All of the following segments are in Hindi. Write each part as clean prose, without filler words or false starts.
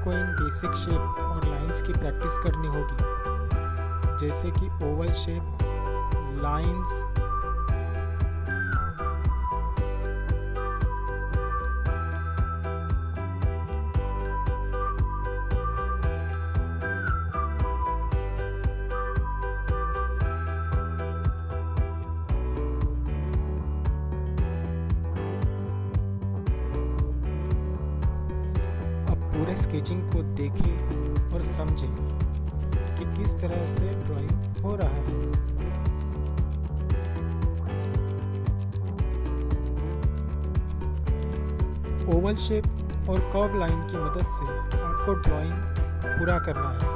आपको इन बेसिक शेप और लाइंस की प्रैक्टिस करनी होगी, जैसे कि ओवल शेप, लाइंस, पूरे स्केचिंग को देखें और समझें कि किस तरह से ड्राइंग हो रहा है। ओवल शेप और कर्व लाइन की मदद से आपको ड्राइंग पूरा करना है।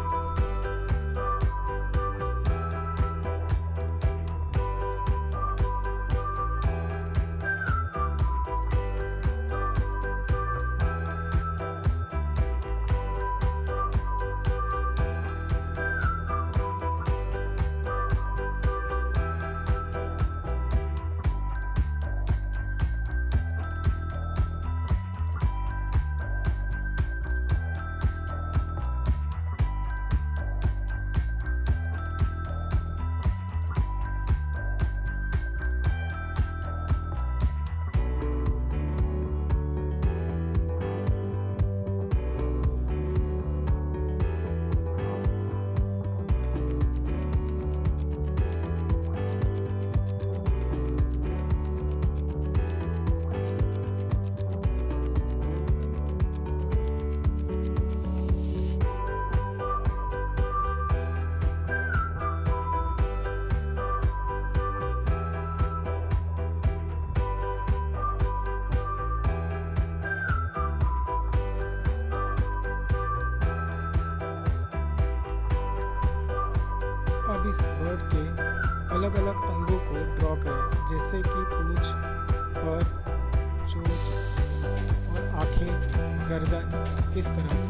अब इस बर्ड के अलग अलग अंगों को ड्रॉ करें, जैसे कि पूंछ, पर, चोंच और आँखें, गर्दन, इस तरह से।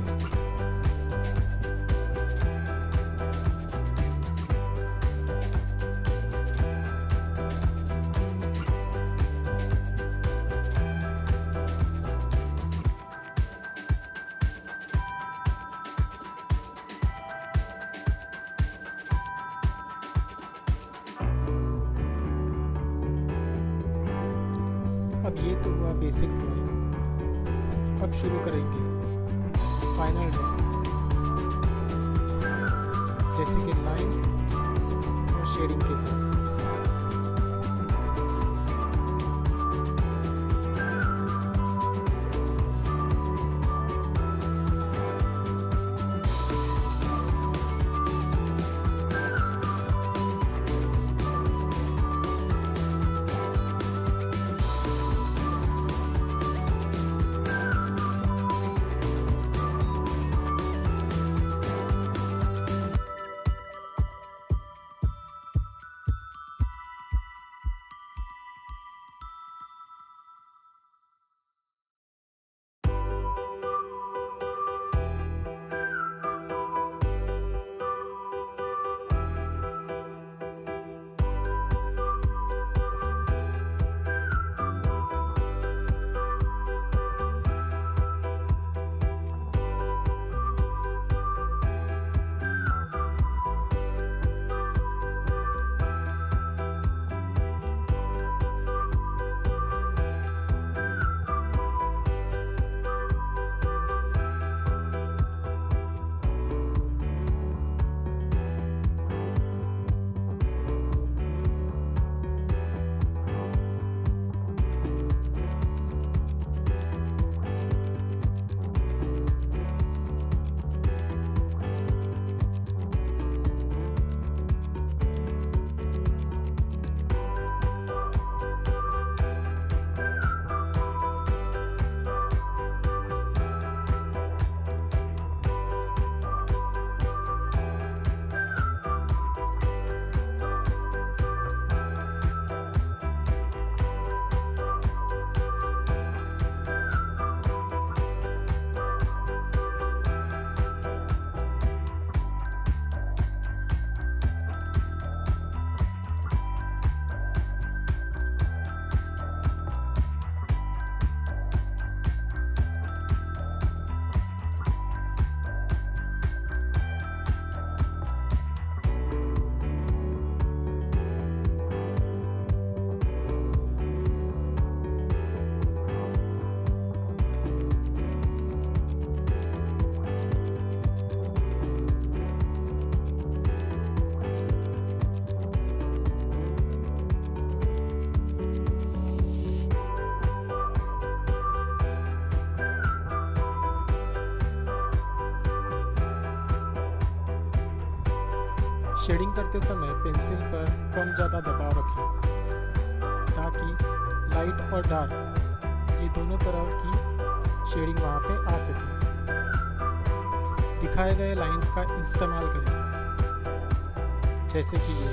अब ये तो हुआ बेसिक ड्राइंग। अब शुरू करेंगे फाइनल ड्राइंग, जैसे कि लाइंस और शेडिंग के साथ। शेडिंग करते समय पेंसिल पर कम ज़्यादा दबाव रखें ताकि लाइट और डार्क ये दोनों तरह की शेडिंग वहाँ पे आ सके। दिखाए गए लाइंस का इस्तेमाल करें जैसे कि ये।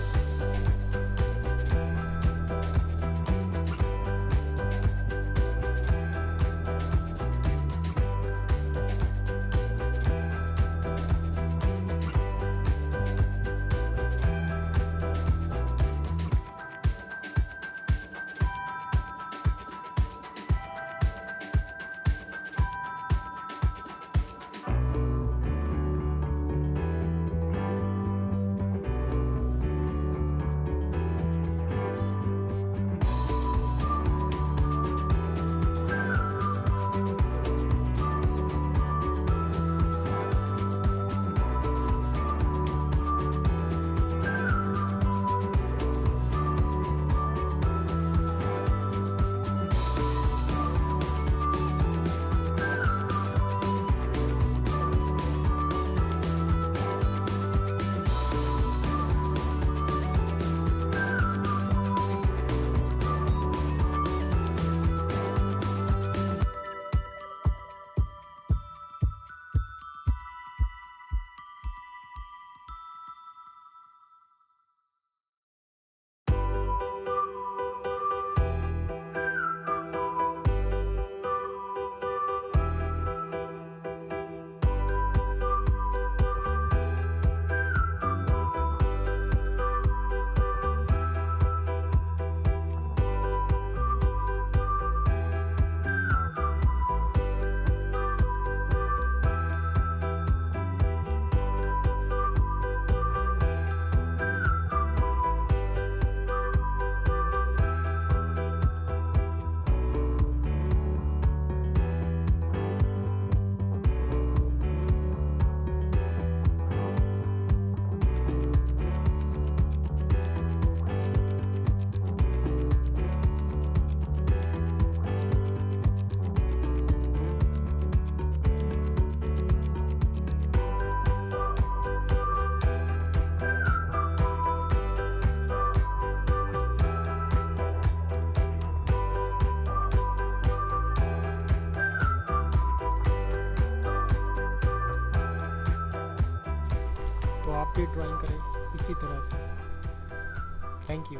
तो आप भी ड्राइंग करें इसी तरह से। Thank you.